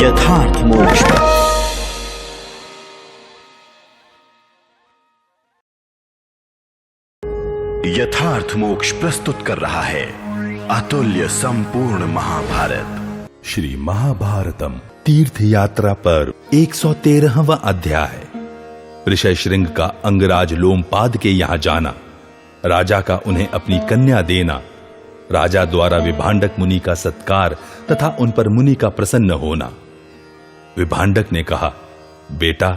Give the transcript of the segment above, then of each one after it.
यथार्थ मोक्ष। यथार्थ मोक्ष प्रस्तुत कर रहा है अतुल्य संपूर्ण महाभारत। श्री महाभारतम तीर्थ यात्रा पर 113वां अध्याय। ऋषयशृंग का अंगराज लोमपाद के यहां जाना, राजा का उन्हें अपनी कन्या देना, राजा द्वारा विभांडक मुनि का सत्कार तथा उन पर मुनि का प्रसन्न होना। विभांडक ने कहा, बेटा,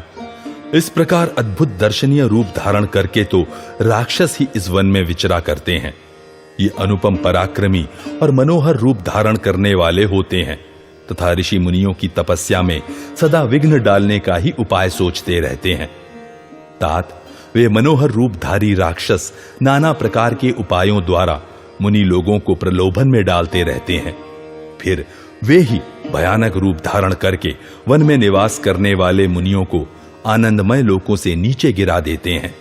इस प्रकार अद्भुत दर्शनीय रूप धारण करके तो राक्षस ही इस वन में विचरा करते हैं। ये अनुपम पराक्रमी और मनोहर रूप धारण करने वाले होते हैं तथा ऋषि मुनियों की तपस्या में सदा विघ्न डालने का ही उपाय सोचते रहते हैं। तात, वे मनोहर रूपधारी राक्षस नाना प्रकार के उपायों द्वारा मुनि लोगों को प्रलोभन में डालते रहते हैं। फिर वे ही भयानक रूप धारण करके वन में निवास करने वाले मुनियों को आनंदमय लोकों से नीचे गिरा देते हैं।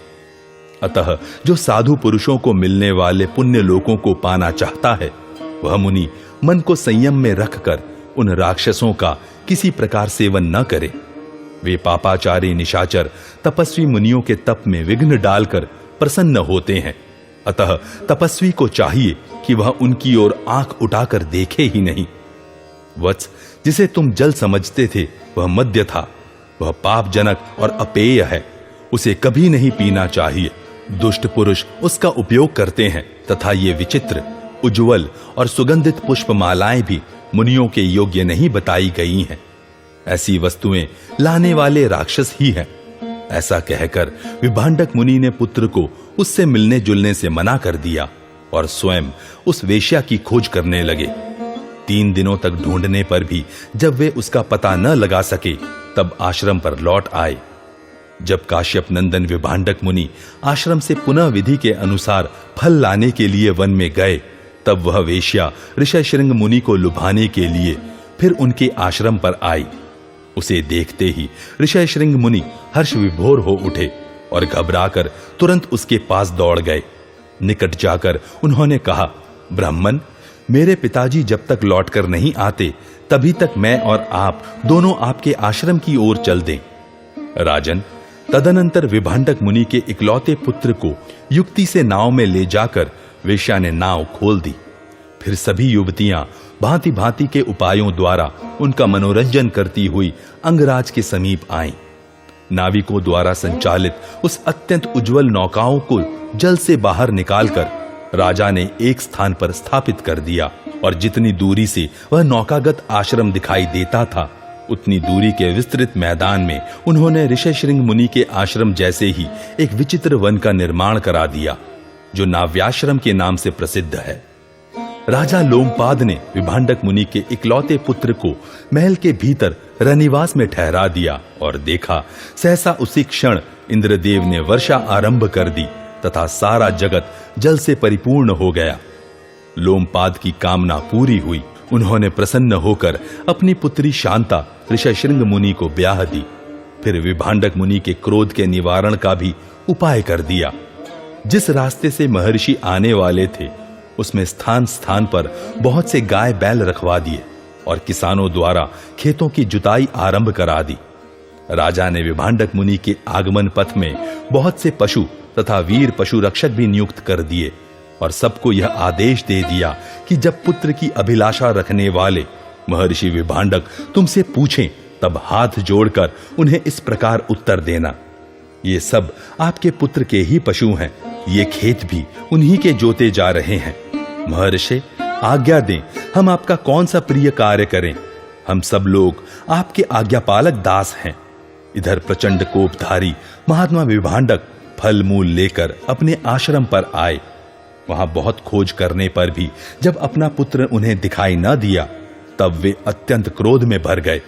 अतः जो साधु पुरुषों को मिलने वाले पुण्य लोकों को पाना चाहता है, वह मुनि मन को संयम में रखकर उन राक्षसों का किसी प्रकार सेवन न करे। वे पापाचारी निशाचर तपस्वी मुनियों के तप में विघ्न डालकर प्रसन्न होते हैं। अतः तपस्वी को चाहिए कि वह उनकी ओर आंख उठाकर देखे ही नहीं। वत्स, जिसे तुम जल समझते थे वह मद्य था। वह पापजनक और अपेय है, उसे कभी नहीं पीना चाहिए। दुष्ट पुरुष उसका उपयोग करते हैं तथा ये विचित्र, उज्ज्वल और सुगंधित पुष्पमालाएं भी मुनियों के योग्य नहीं बताई गई हैं। ऐसी वस्तुएं लाने वाले राक्षस ही हैं। ऐसा कहकर विभांडक मुनि ने पुत्र को उससे मिलने जुलने से मना कर दिया और स्वयं उस वेश्या की खोज करने लगे। 3 दिनों तक ढूंढने पर भी जब वे उसका पता न लगा सके, तब आश्रम पर लौट आए। जब काश्यप नंदन विभांडक मुनि आश्रम से पुनः विधि के अनुसार फल लाने के लिए वन में गए, तब वह वेश्या ऋषयशृंग मुनि को लुभाने के लिए फिर उनके आश्रम पर आई। उसे देखते ही ऋषयशृंग मुनि हर्ष विभोर हो उठे और घबराकर तुरंत उसके पास दौड़ गए। निकट जाकर उन्होंने कहा, ब्राह्मण, मेरे पिताजी जब तक लौटकर नहीं आते तभी तक मैं और आप दोनों आपके आश्रम की ओर चल दें। राजन, तदनंतर विभांडक मुनि के इकलौते पुत्र को युक्ति से नाव में ले जाकर वेश्या ने नाव खोल दी। फिर सभी युवतियां भांति भांति के उपायों द्वारा उनका मनोरंजन करती हुई अंगराज के समीप आईं। नाविकों द्वारा संचालित उस अत्यंत उज्जवल नौकाओं को जल से बाहर निकालकर राजा ने एक स्थान पर स्थापित कर दिया और जितनी दूरी से वह नौकागत आश्रम दिखाई देता था, उतनी दूरी के विस्तृत मैदान में उन्होंने ऋषयशृंग मुनि के आश्रम जैसे ही एक विचित्र वन का निर्माण करा दिया, जो नाव्याश्रम के नाम से प्रसिद्ध है। राजा लोमपाद ने विभांडक मुनि के इकलौते पुत्र को महल के भीतर रनिवास में ठहरा दिया और देखा, सहसा उसी क्षण इंद्रदेव ने वर्षा आरंभ कर दी तथा सारा जगत जल से परिपूर्ण हो गया। लोमपाद की कामना पूरी हुई। उन्होंने प्रसन्न होकर अपनी पुत्री शांता ऋषयशृंग मुनि को ब्याह दी। फिर विभांडक मुनि के क्रोध के निवारण का भी उपाय कर दिया। जिस रास्ते से महर्षि आने वाले थे, उसमें स्थान स्थान पर बहुत से गाय बैल रखवा दिए और किसानों द्वारा खेतों की जुताई आरंभ करा दी। राजा ने विभांडक मुनि के आगमन पथ में बहुत से पशु तथा वीर पशु रक्षक भी नियुक्त कर दिए और सबको यह आदेश दे दिया कि जब पुत्र की अभिलाषा रखने वाले महर्षि विभांडक तुमसे पूछें, तब हाथ जोड़कर उन्हें इस प्रकार उत्तर देना, ये सब आपके पुत्र के ही पशु हैं, ये खेत भी उन्हीं के जोते जा रहे हैं। महर्षि, आज्ञा दें, हम आपका कौन सा प्रिय कार्य करें। हम सब लोग आपके आज्ञापालक दास हैं। इधर प्रचंड कोपधारी महात्मा विभांडक फल मूल लेकर अपने आश्रम पर आए। वहां बहुत खोज करने पर भी जब अपना पुत्र उन्हें दिखाई न दिया, तब वे अत्यंत क्रोध में भर गए।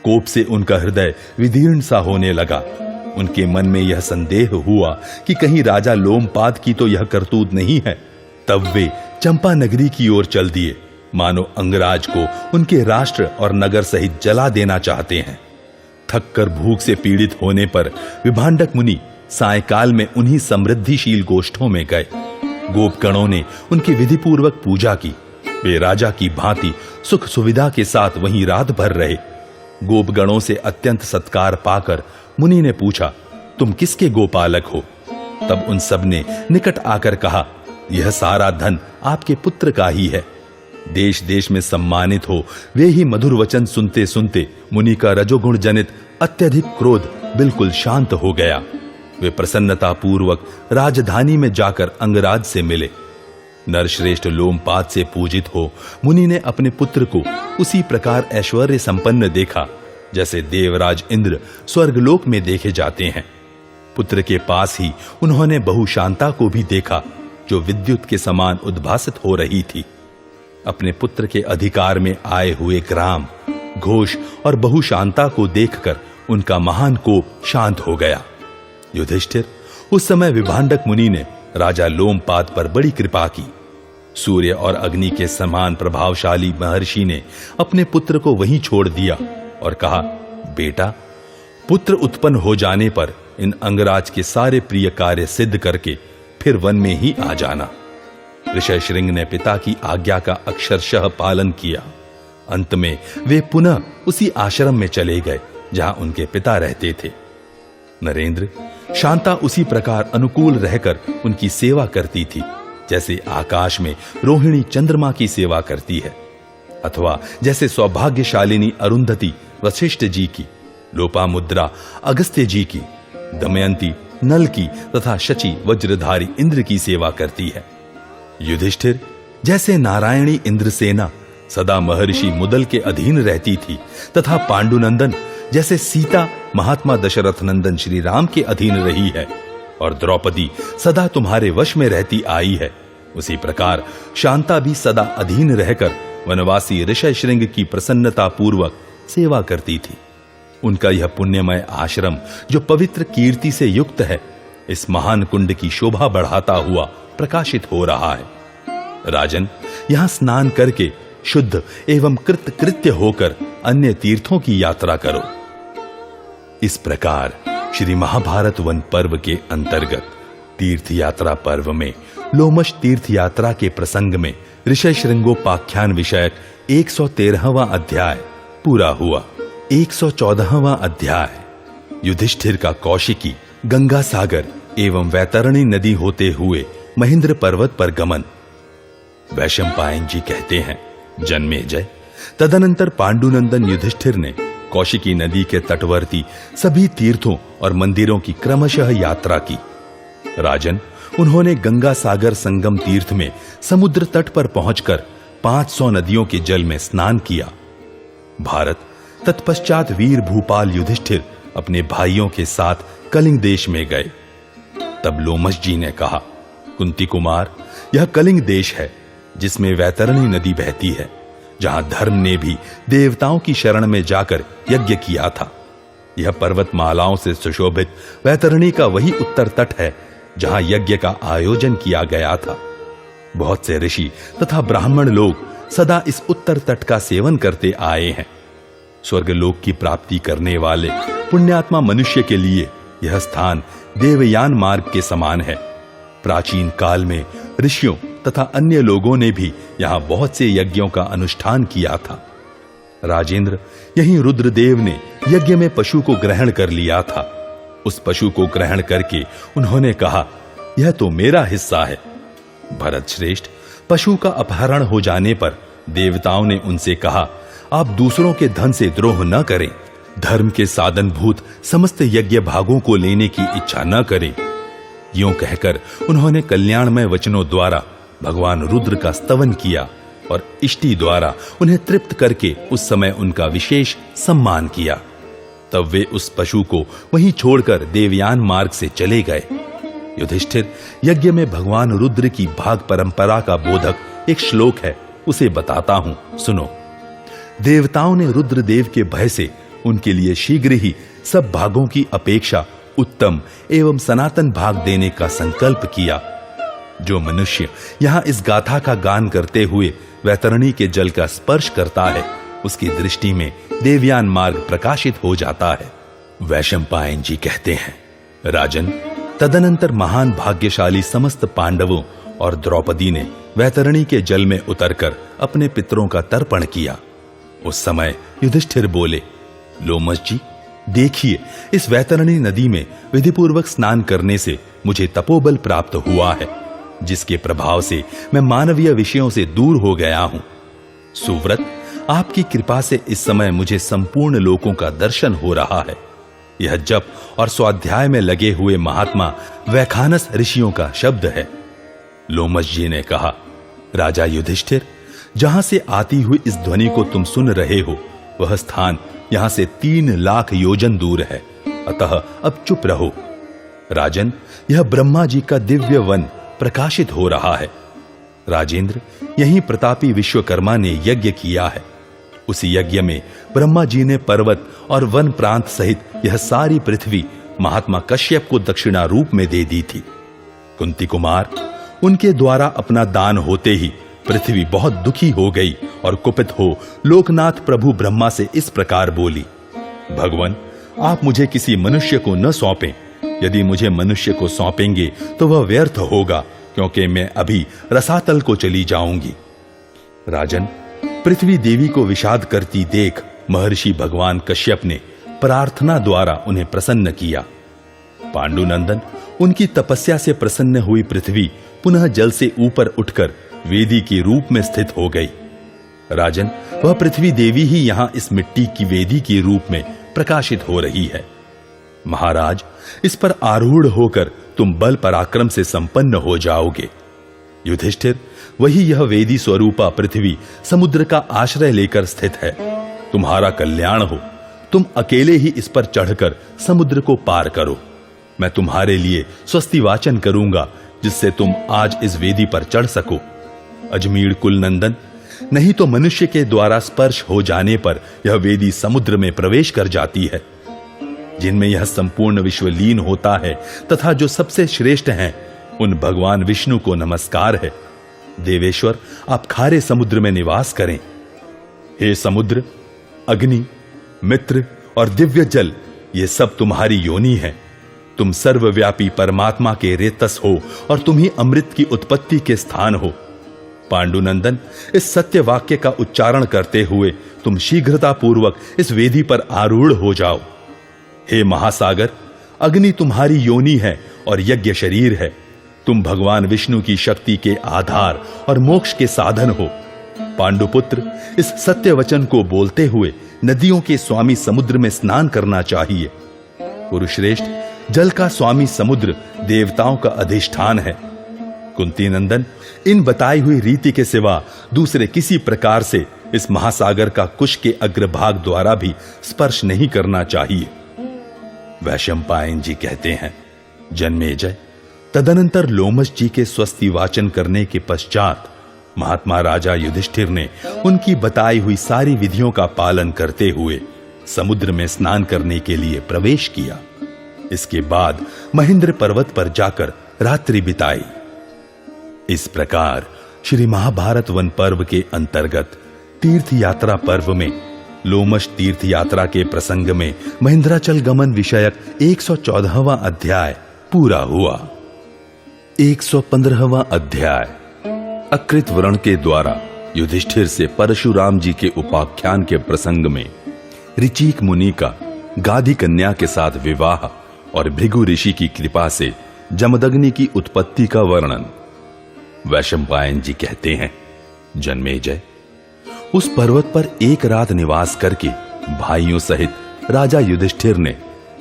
कोप से उनका हृदय विदीर्ण सा होने लगा। उनके मन में यह संदेह हुआ कि कहीं राजा लोमपाद की तो यह करतूत नहीं है। तब वे चंपा नगरी की ओर चल दिए, मानो अंगराज को उनके राष्ट्र और नगर सहित जला देना चाहते हैं। थककर भूख से पीड़ित होने पर विभांडक मुनि सायकाल में उन्हीं समृद्धिशील गोष्ठों में गए। गोपगणों ने उनकी विधिपूर्वक पूजा की। वे राजा की भांति सुख सुविधा के साथ वहीं रात भर रहे। गोपगणों से अत्यंत सत्कार पाकर मुनि ने पूछा, तुम किसके गोपालक हो? तब उन सब ने निकट आकर कहा, यह सारा धन आपके पुत्र का ही है। देश देश में सम्मानित हो वे ही मधुर वचन सुनते सुनते मुनि का रजोगुण जनित अत्यधिक क्रोध बिल्कुल शांत हो गया। वे प्रसन्नता पूर्वक राजधानी में जाकर अंगराज से मिले। नरश्रेष्ठ लोमपाद से पूजित हो मुनि ने अपने पुत्र को उसी प्रकार ऐश्वर्य संपन्न देखा जैसे देवराज इंद्र स्वर्गलोक में देखे जाते हैं। पुत्र के पास ही उन्होंने बहुशांता को भी देखा जो विद्युत के समान उद्भासित हो रही थी। अपने पुत्र के अधिकार में आए हुए ग्राम, घोष और बहुशांता को देखकर उनका महान कोप शांत हो गया। युधिष्ठिर, उस समय विभांडक मुनि ने राजा लोमपाद पर बड़ी कृपा की। सूर्य और अग्नि के समान प्रभावशाली महर्षि ने अपने पुत्र को वहीं छोड़ दिया और कहा, बेटा, पुत्र उत्पन्न हो जाने पर इन अंगराज के सारे प्रिय कार्य सिद्ध करके फिर वन में ही आ जाना। ऋषयशृंग ने पिता की आज्ञा का अक्षरशः पालन किया। अंत में वे पुनः उसी आश्रम में चले गए जहां उनके पिता रहते थे। नरेंद्र, शांता उसी प्रकार अनुकूल रहकर उनकी सेवा करती थी जैसे आकाश में रोहिणी चंद्रमा की सेवा करती है, अथवा जैसे सौभाग्यशालिनी अरुंधति वशिष्ठ जी की, लोपामुद्रा अगस्त्य जी की, दमयंती नल की तथा शची वज्रधारी इंद्र की सेवा करती है। युधिष्ठिर, जैसे नारायणी इंद्रसेना सदा महर्षि मुदल के अधीन रहती थी तथा पांडुनंदन जैसे सीता महात्मा दशरथ नंदन श्री राम के अधीन रही है और द्रौपदी सदा तुम्हारे वश में रहती आई है, उसी प्रकार शांता भी सदा अधीन रहकर वनवासी ऋषयशृंग की प्रसन्नता पूर्वक सेवा करती थी। उनका यह पुण्यमय आश्रम जो पवित्र कीर्ति से युक्त है, इस महान कुंड की शोभा बढ़ाता हुआ प्रकाशित हो रहा है। राजन, यहां स्नान करके शुद्ध एवं कृतकृत्य होकर अन्य तीर्थों की यात्रा करो। इस प्रकार श्री महाभारत वन पर्व के अंतर्गत तीर्थ यात्रा पर्व में लोमश तीर्थ यात्रा के प्रसंग में ऋषयशृंगोपाख्यान विषयक 113वां अध्याय पूरा हुआ। 114वां अध्याय युधिष्ठिर का कौशिकी, गंगा सागर एवं वैतरणी नदी होते हुए महेंद्र पर्वत पर गमन। वैशंपायन जी कहते हैं, जन्मेजय, तदनंतर पांडुनंदन युधिष्ठिर ने कौशिकी नदी के तटवर्ती सभी तीर्थों और मंदिरों की क्रमशः यात्रा की। राजन, उन्होंने गंगा सागर संगम तीर्थ में समुद्र तट पर पहुंचकर 500 नदियों के जल में स्नान किया। भारत तत्पश्चात वीर भूपाल युधिष्ठिर अपने भाइयों के साथ कलिंग देश में गए। तब लोमश जी ने कहा, कुंती कुमार, यह कलिंग देश है जिसमें वैतरणी नदी बहती है, जहां धर्म ने भी देवताओं की शरण में जाकर यज्ञ किया था। यह पर्वतमालाओं से सुशोभित वैतरणी का वही उत्तर तट है जहां यज्ञ का आयोजन किया गया था। बहुत से ऋषि तथा ब्राह्मण लोग सदा इस उत्तर तट का सेवन करते आए हैं। स्वर्गलोक की प्राप्ति करने वाले पुण्यात्मा मनुष्य के लिए यह स्थान देवयान मार्ग के समान है। प्राचीन काल में ऋषियों तथा अन्य लोगों ने भी यहां बहुत से यज्ञों का अनुष्ठान किया था। राजेंद्र, यहीं रुद्रदेव ने यज्ञ में पशु को ग्रहण कर लिया था। उस पशु को ग्रहण करके उन्होंने कहा, यह तो मेरा हिस्सा है। भरत श्रेष्ठ, पशु का अपहरण हो जाने पर देवताओं ने उनसे कहा, आप दूसरों के धन से द्रोह न करें, धर्म के साधनभूत समस्त यज्ञ भागों को लेने की इच्छा न करें। यूं कहकर उन्होंने कल्याणमय वचनों द्वारा भगवान रुद्र का स्तवन किया और इष्टि द्वारा उन्हें तृप्त करके उस समय उनका विशेष सम्मान किया। तब वे उस पशु को वहीं छोड़कर देवयान मार्ग से चले गए। युधिष्ठिर, यज्ञ में भगवान रुद्र की भाग परंपरा का बोधक एक श्लोक है, उसे बताता हूं, सुनो। देवताओं ने रुद्रदेव के भय से उनके लिए शीघ्र ही सब भागों की अपेक्षा उत्तम एवं सनातन भाग देने का संकल्प किया। जो मनुष्य यहां इस गाथा का गान करते हुए वैतरणी के जल का स्पर्श करता है, उसकी दृष्टि में देवयान मार्ग प्रकाशित हो जाता है। वैशंपायन जी कहते हैं, राजन, तदनंतर महान भाग्यशाली समस्त पांडवों और द्रौपदी ने वैतरणी के जल में उतरकर अपने पितरों का तर्पण किया। उस समय युधिष्ठिर बोले, लोमश जी, देखिए, इस वैतरणी नदी में विधिपूर्वक स्नान करने से मुझे तपोबल प्राप्त हुआ है, जिसके प्रभाव से मैं मानवीय विषयों से दूर हो गया हूं। सुव्रत, आपकी कृपा से इस समय मुझे संपूर्ण लोकों का दर्शन हो रहा है। यह जप और स्वाध्याय में लगे हुए महात्मा वैखानस ऋषियों का शब्द है। लोमश जी ने कहा, राजा युधिष्ठिर, जहां से आती हुई इस ध्वनि को तुम सुन रहे हो, वह स्थान यहां से 3 लाख योजन दूर है, अतः अब चुप रहो। राजन, यह ब्रह्मा जी का दिव्य वन प्रकाशित हो रहा है। राजेंद्र, यहीं प्रतापी विश्वकर्मा ने यज्ञ किया है। उसी यज्ञ में ब्रह्मा जी ने पर्वत और वन प्रांत सहित यह सारी पृथ्वी महात्मा कश्यप को दक्षिणा रूप में दे दी थी। कुंती कुमार, उनके द्वारा अपना दान होते ही पृथ्वी बहुत दुखी हो गई और कुपित हो लोकनाथ प्रभु ब्रह्मा से इस प्रकार बोली, भगवान, आप मुझे किसी मनुष्य को न सौंपें। यदि मुझे मनुष्य को सौंपेंगे तो वह व्यर्थ होगा, क्योंकि मैं अभी रसातल को चली जाऊंगी। राजन, पृथ्वी देवी को विषाद करती देख महर्षि भगवान कश्यप ने प्रार्थना द्वारा उन्हें प्रसन्न किया। पांडुनंदन, उनकी तपस्या से प्रसन्न हुई पृथ्वी पुनः जल से ऊपर उठकर वेदी के रूप में स्थित हो गई। राजन, वह पृथ्वी देवी ही यहां इस मिट्टी की वेदी के रूप में प्रकाशित हो रही है। महाराज, इस पर आरूढ़ होकर तुम बल पराक्रम से संपन्न हो जाओगे। युधिष्ठिर, वही यह वेदी स्वरूपा पृथ्वी समुद्र का आश्रय लेकर स्थित है। तुम्हारा कल्याण हो, तुम अकेले ही इस पर चढ़कर समुद्र को पार करो। मैं तुम्हारे लिए स्वस्ति वाचन करूंगा, जिससे तुम आज इस वेदी पर चढ़ सको। अजमीर कुल नंदन, नहीं तो मनुष्य के द्वारा स्पर्श हो जाने पर यह वेदी समुद्र में प्रवेश कर जाती है, जिनमें यह संपूर्ण विश्व लीन होता है तथा जो सबसे श्रेष्ठ हैं, उन भगवान विष्णु को नमस्कार है। देवेश्वर, आप खारे समुद्र में निवास करें। हे समुद्र, अग्नि, मित्र और दिव्य जल, ये सब तुम्हारी योनि है। तुम सर्वव्यापी परमात्मा के रेतस हो और तुम ही अमृत की उत्पत्ति के स्थान हो। पांडुनंदन, इस सत्य वाक्य का उच्चारण करते हुए तुम शीघ्रता पूर्वक इस वेदी पर आरूढ़ हो जाओ। हे महासागर, अग्नि तुम्हारी योनि है और यज्ञ शरीर है। तुम भगवान विष्णु की शक्ति के आधार और मोक्ष के साधन हो। पांडुपुत्र, इस सत्य वचन को बोलते हुए नदियों के स्वामी समुद्र में स्नान करना चाहिए। पुरुषश्रेष्ठ, जल का स्वामी समुद्र देवताओं का अधिष्ठान है। कुंती नंदन, इन बताई हुई रीति के सिवा दूसरे किसी प्रकार से इस महासागर का कुश के अग्रभाग द्वारा भी स्पर्श नहीं करना चाहिए। वैशंपायन जी कहते हैं, जन्मेजय, तदनंतर लोमश जी के स्वस्ति वाचन करने के पश्चात महात्मा राजा युधिष्ठिर ने उनकी बताई हुई सारी विधियों का पालन करते हुए समुद्र में स्नान करने के लिए प्रवेश किया। इसके बाद महेंद्र पर्वत पर जाकर रात्रि बिताई। इस प्रकार श्री महाभारत वन पर्व के अंतर्गत तीर्थ यात्रा पर्व में लोमश तीर्थ यात्रा के प्रसंग में महेंद्राचल गमन विषयक 114वां अध्याय पूरा हुआ। 115वां अध्याय अकृत व्रण के द्वारा युधिष्ठिर से परशुराम जी के उपाख्यान के प्रसंग में ऋचिक मुनि का गाधी कन्या के साथ विवाह और भृगु ऋषि की कृपा से जमदग्नि की उत्पत्ति का वर्णन। वैशंपायन जी कहते हैं, जन्मेजय, उस पर्वत पर एक रात निवास करके भाइयों सहित राजा युधिष्ठिर ने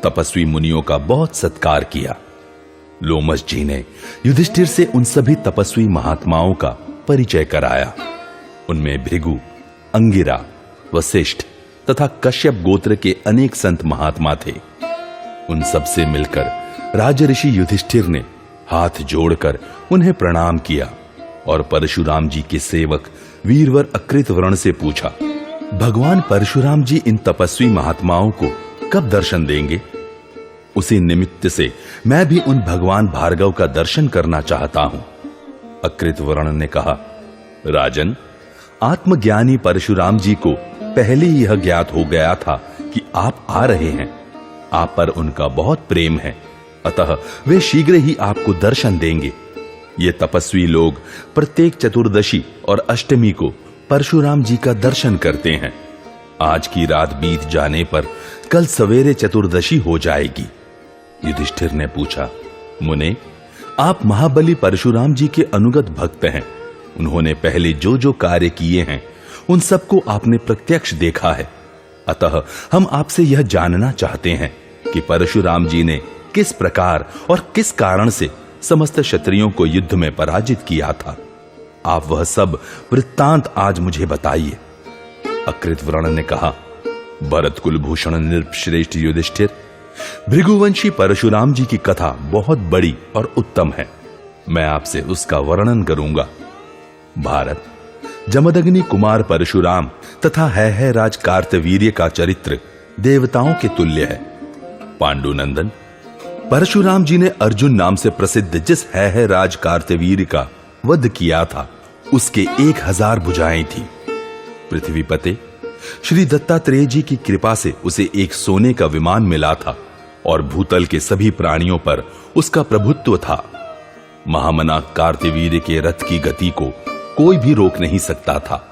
तपस्वी मुनियों का बहुत सत्कार किया। लोमश जी ने युधिष्ठिर से उन सभी तपस्वी महात्माओं का परिचय कराया। उनमें भृगु, अंगिरा, वशिष्ठ तथा कश्यप गोत्र के अनेक संत महात्मा थे। उन सब से मिलकर राजऋषि युधिष्ठिर ने हाथ जोड़कर उन्हें प्रणाम किया और परशुराम जी के सेवक वीरवर अकृत व्रण से पूछा, भगवान परशुराम जी इन तपस्वी महात्माओं को कब दर्शन देंगे? उसी निमित्त से मैं भी उन भगवान भार्गव का दर्शन करना चाहता हूं। अकृत वर्ण ने कहा, राजन, आत्मज्ञानी परशुराम जी को पहले ही यह ज्ञात हो गया था कि आप आ रहे हैं। आप पर उनका बहुत प्रेम है, अतः वे शीघ्र ही आपको दर्शन देंगे। ये तपस्वी लोग प्रत्येक चतुर्दशी और अष्टमी को परशुराम जी का दर्शन करते हैं। आज की रात बीत जाने पर कल सवेरे चतुर्दशी हो जाएगी। युधिष्ठिर ने पूछा, मुने, आप महाबली परशुराम जी के अनुगत भक्त हैं। उन्होंने पहले जो जो कार्य किए हैं उन सबको आपने प्रत्यक्ष देखा है। अतः हम आपसे यह जानना चाहते हैं कि परशुराम जी ने किस प्रकार और किस कारण से समस्त क्षत्रियों को युद्ध में पराजित किया था। आप वह सब वृत्तांत आज मुझे बताइए। अकृतवर्ण ने कहा, भरत कुलभूषण नृपश्रेष्ठ युधिष्ठिर, भृगुवंशी परशुराम जी की कथा बहुत बड़ी और उत्तम है। मैं आपसे उसका वर्णन करूंगा। भारत, जमदग्नि कुमार परशुराम तथा है राज कार्तवीर्य का चरित्र देवताओं के तुल्य है। पांडुनंदन, परशुराम जी ने अर्जुन नाम से प्रसिद्ध जिस है राज कार्तवीर्य का वध किया था उसके 1000 भुजाएं थी। पृथ्वीपते, श्री दत्तात्रेय जी की कृपा से उसे एक सोने का विमान मिला था और भूतल के सभी प्राणियों पर उसका प्रभुत्व था। महामना कार्तवीर्य के रथ की गति को कोई भी रोक नहीं सकता था।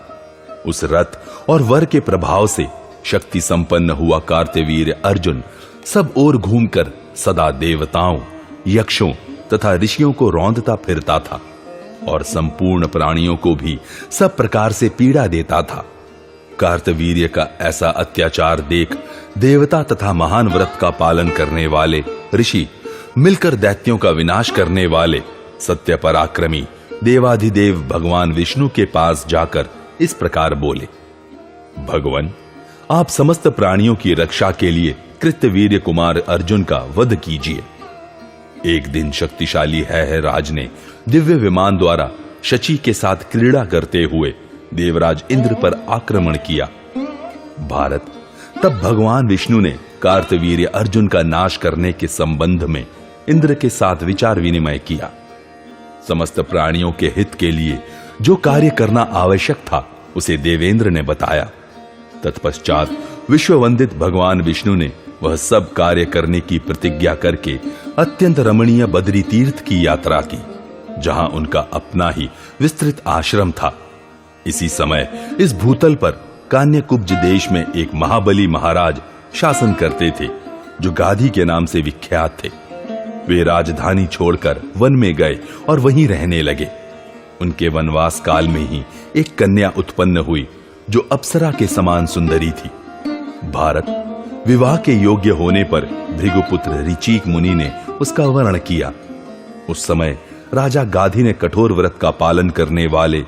उस रथ और वर के प्रभाव से शक्ति संपन्न हुआ कार्तवीर्य अर्जुन सब ओर घूमकर सदा देवताओं, यक्षों तथा ऋषियों को रौंदता फिरता था और संपूर्ण प्राणियों को भी सब प्रकार से पीड़ा देता था। कार्तवीर्य का ऐसा अत्याचार देख देवता तथा महान व्रत का पालन करने वाले ऋषि मिलकर दैत्यों का विनाश करने वाले सत्य पराक्रमी देवाधिदेव भगवान विष्णु के पास जाकर इस प्रकार बोले, भगवान, आप समस्त प्राणियों की रक्षा के लिए कृत्यवीर्य कुमार अर्जुन का वध कीजिए। एक दिन शक्तिशाली है राज ने दिव्य विमान द्वारा शची के साथ क्रीड़ा करते हुए देवराज इंद्र पर आक्रमण किया। भारत, तब भगवान विष्णु ने कार्तवीर्य अर्जुन का नाश करने के संबंध में इंद्र के साथ विचार विनिमय किया। समस्त प्राणियों के हित के लिए जो कार्य करना आवश्यक था उसे देवेंद्र ने बताया। तत्पश्चात विश्ववंदित भगवान विष्णु ने वह सब कार्य करने की प्रतिज्ञा करके अत्यंत रमणीय बद्री तीर्थ की यात्रा की, जहां उनका अपना ही विस्तृत आश्रम था। इसी समय इस भूतल पर कान्यकुब्ज देश में एक महाबली महाराज शासन करते थे, जो गाधी के नाम से विख्यात थे। वे राजधानी छोड़कर वन में गए और वहीं रहने लगे। उनके वनवास काल में ही एक कन्या उत्पन्न हुई जो अप्सरा के समान सुंदरी थी। भारत, विवाह के योग्य होने पर भृगुपुत्र ऋचीक मुनि ने उसका वर्ण किया। उस समय राजा गाधी ने कठोर व्रत का पालन करने वाले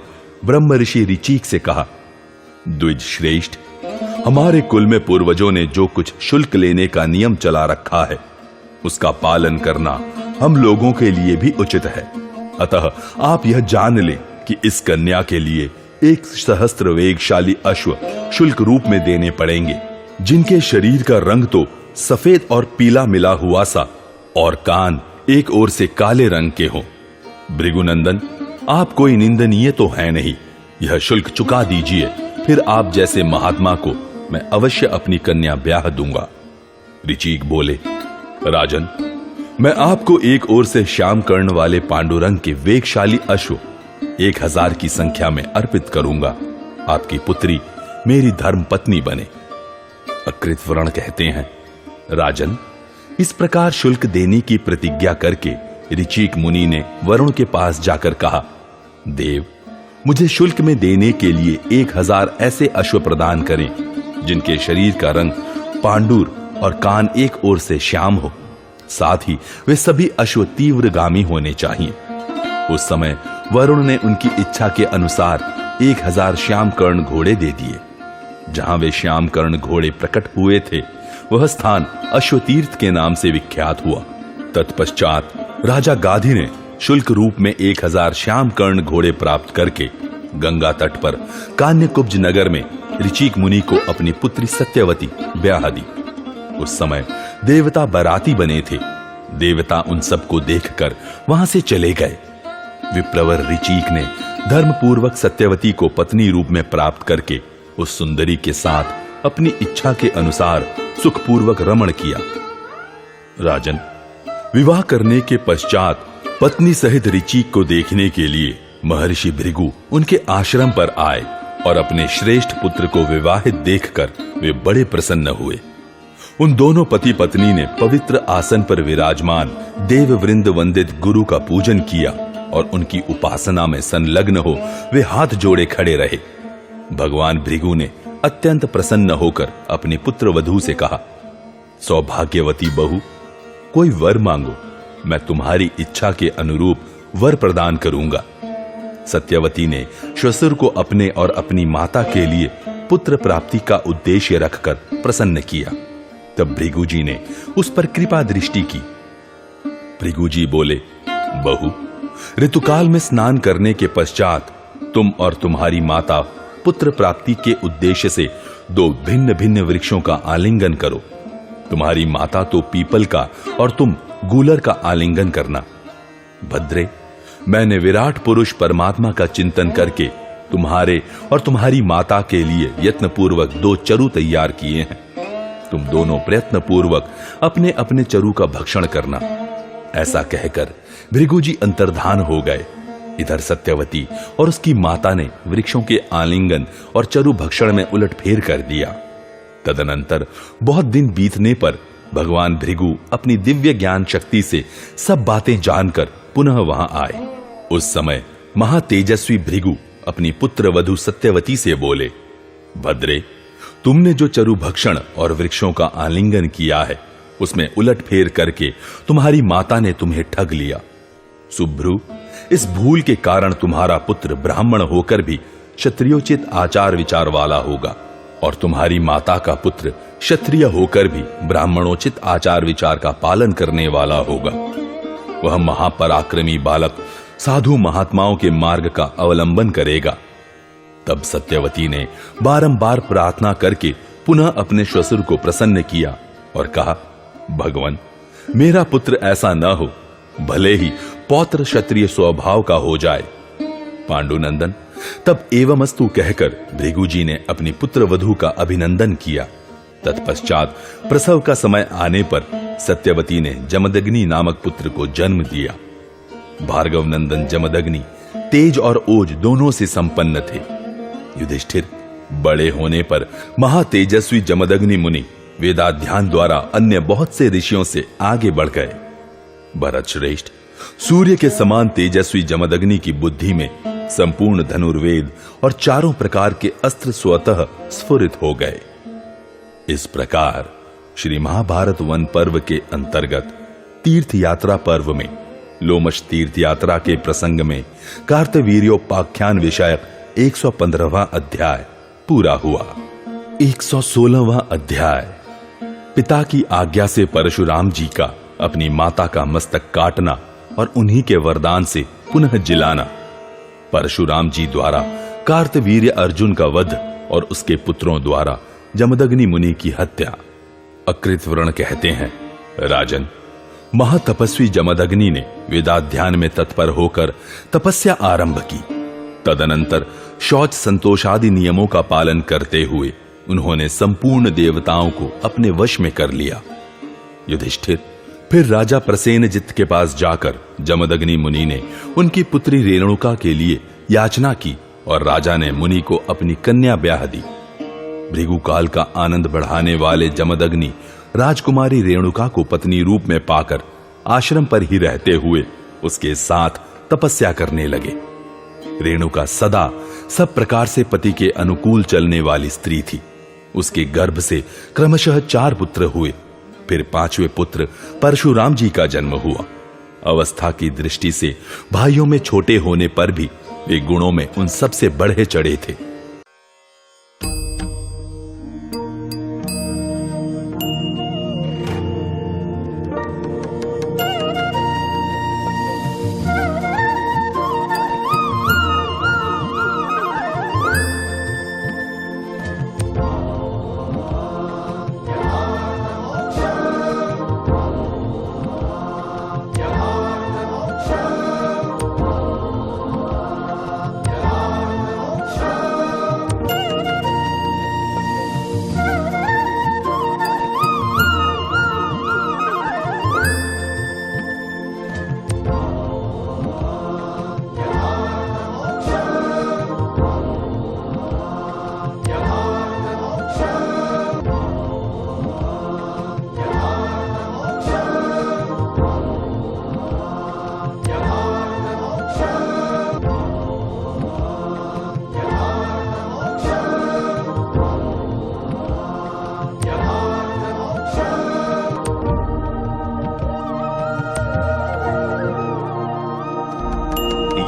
ब्रह्म ऋषि ऋचीक से कहा, द्विज श्रेष्ठ, हमारे कुल में पूर्वजों ने जो कुछ शुल्क लेने का नियम चला रखा है उसका पालन करना हम लोगों के लिए भी उचित है। अतः आप यह जान लें कि इस कन्या के लिए 1 सहस्त्र वेगशाली अश्व शुल्क रूप में देने पड़ेंगे, जिनके शरीर का रंग तो सफेद और पीला मिला हुआ सा और कान एक ओर से काले रंग के हों। भृगुनंदन, आप कोई निंदनीय तो है नहीं, यह शुल्क चुका दीजिए, फिर आप जैसे महात्मा को मैं अवश्य अपनी कन्या ब्याह दूंगा। ऋचीक बोले, राजन, मैं आपको एक ओर से श्याम कर्ण वाले पांडुरंग के वेगशाली अश्व 1000 की संख्या में अर्पित करूंगा। आपकी पुत्री मेरी धर्म पत्नी बने। अकृतवर्ण कहते हैं, राजन, इस प्रकार शुल्क देने की प्रतिज्ञा करके ऋचीक मुनि ने वरुण के पास जाकर कहा, देव, मुझे शुल्क में देने के लिए 1000 ऐसे अश्व प्रदान करें जिनके शरीर का रंग पांडुर और कान एक ओर से श्याम हो। साथ ही वे सभी अश्व तीव्रगामी होने चाहिए। उस समय वरुण ने उनकी इच्छा के अनुसार 1000 श्याम कर्ण घोड़े दे दिए। जहां वे श्याम कर्ण घोड़े प्रकट हुए थे वह स्थान अश्वतीर्थ के नाम से विख्यात हुआ। तत्पश्चात राजा गाधी ने शुल्क रूप में 1000 श्याम कर्ण घोड़े प्राप्त करके गंगा तट पर कान्यकुब्ज नगर में ऋचीक मुनि को अपनी पुत्री सत्यवती ब्याह दी। उस समय देवता बाराती बने थे। देवता उन सबको देखकर वहां से चले गए। विप्रवर ऋचीक ने धर्मपूर्वक सत्यवती को पत्नी रूप में प्राप्त करके उस सुंदरी के साथ अपनी इच्छा के अनुसार सुखपूर्वक रमण किया। राजन, विवाह करने के पश्चात पत्नी सहित ऋचीक को देखने के लिए महर्षि भृगु उनके आश्रम पर आए और अपने श्रेष्ठ पुत्र को विवाहित देखकर वे बड़े प्रसन्न हुए। उन दोनों पति पत्नी ने पवित्र आसन पर विराजमान देव वृंद वंदित गुरु का पूजन किया और उनकी उपासना में संलग्न हो वे हाथ जोड़े खड़े रहे। भगवान भृगु ने अत्यंत प्रसन्न होकर अपनी पुत्र वधू से कहा, सौभाग्यवती बहू, कोई वर मांगो, मैं तुम्हारी इच्छा के अनुरूप वर प्रदान करूंगा। सत्यवती ने श्वशुर को अपने और अपनी माता के लिए पुत्र प्राप्ति का उद्देश्य रखकर प्रसन्न किया। तब भृगु जी ने उस पर कृपा दृष्टि की। भृगु जी बोले, बहू, ऋतुकाल में स्नान करने के पश्चात तुम और तुम्हारी माता पुत्र प्राप्ति के उद्देश्य से दो भिन्न भिन्न वृक्षों का आलिंगन करो। तुम्हारी माता तो पीपल का और तुम गूलर का आलिंगन करना। भद्रे, मैंने विराट पुरुष परमात्मा का चिंतन करके तुम्हारे और तुम्हारी माता के लिए यत्नपूर्वक दो चरु तैयार किए हैं। तुम दोनों प्रयत्न पूर्वक अपने अपने चरु का भक्षण करना। ऐसा कहकर भृगु जी अंतर्धान हो गए। इधर सत्यवती और उसकी माता ने वृक्षों के आलिंगन और चरु भक्षण में उलटफेर कर दिया। तदनंतर बहुत दिन बीतने पर भगवान भृगु अपनी दिव्य ज्ञान शक्ति से सब बातें जानकर पुनः वहां आए। उस समय महातेजस्वी भृगु अपनी पुत्र वधू सत्यवती से बोले, भद्रे, तुमने जो चरु भक्षण और वृक्षों का आलिंगन किया है उसमें उलटफेर करके तुम्हारी माता ने तुम्हें ठग लिया। सुभ्रु, इस भूल के कारण तुम्हारा पुत्र ब्राह्मण होकर भी क्षत्रियोचित आचार विचार वाला होगा और तुम्हारी माता का पुत्र क्षत्रिय होकर भी ब्राह्मणोचित आचार विचार का पालन करने वाला होगा। वह महापराक्रमी बालक साधु महात्माओं के मार्ग का अवलंबन करेगा। तब सत्यवती ने बारंबार प्रार्थना करके पुनः अपने श्वशुर को प्रसन्न किया और कहा, भगवान, मेरा पुत्र ऐसा न हो, भले ही पौत्र क्षत्रिय स्वभाव का हो जाए। पांडुनंदन, तब एवमस्तु कहकर भृगु जी ने अपनी पुत्र वधू का अभिनंदन किया। तत्पश्चात प्रसव का समय आने पर सत्यवती ने जमदग्नि नामक पुत्र को जन्म दिया। भार्गव नंदन जमदग्नि तेज और ओज दोनों से संपन्न थे। युधिष्ठिर, बड़े होने पर महातेजस्वी जमदग्नि मुनि वेदाध्यान द्वारा अन्य बहुत से ऋषियों से आगे बढ़ गए। भरत श्रेष्ठ, सूर्य के समान तेजस्वी जमदग्नि की बुद्धि में संपूर्ण धनुर्वेद और चारों प्रकार के अस्त्र स्वतः स्फुरित हो गए। इस प्रकार श्री महाभारत वन पर्व के अंतर्गत तीर्थ यात्रा पर्व में लोमश तीर्थ यात्रा के प्रसंग में कार्तवीर्योपाख्यान विषयक 115वां अध्याय पूरा हुआ। 116वां अध्याय, पिता की आज्ञा से परशुराम जी का अपनी माता का मस्तक काटना और उन्हीं के वरदान से पुनः जिलाना। परशुराम जी द्वारा कार्तवीर्य अर्जुन का वध और उसके पुत्रों द्वारा जमदग्नि मुनि की हत्या। अकृतवर्ण कहते हैं, राजन, महातपस्वी जमदग्नि ने वेदाध्यान में तत्पर होकर तपस्या आरंभ की। तदनंतर शौच संतोषादि नियमों का पालन करते हुए उन्होंने संपूर्ण देवताओं को अपने वश में कर लिया। युधिष्ठिर, फिर राजा प्रसेनजित के पास जाकर जमदग्नि मुनि ने उनकी पुत्री रेणुका के लिए याचना की और राजा ने मुनि को अपनी कन्या ब्याह दी। भृगुकाल का आनंद बढ़ाने वाले जमदग्नि राजकुमारी रेणुका को पत्नी रूप में पाकर आश्रम पर ही रहते हुए उसके साथ तपस्या करने लगे। रेणुका सदा सब प्रकार से पति के अनुकूल चलने वाली स्त्री थी। उसके गर्भ से क्रमशः 4 पुत्र हुए। फिर 5वें पुत्र परशुराम जी का जन्म हुआ। अवस्था की दृष्टि से भाइयों में छोटे होने पर भी वे गुणों में उन सबसे बढ़े चढ़े थे।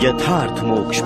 यथार्थ मोक्ष।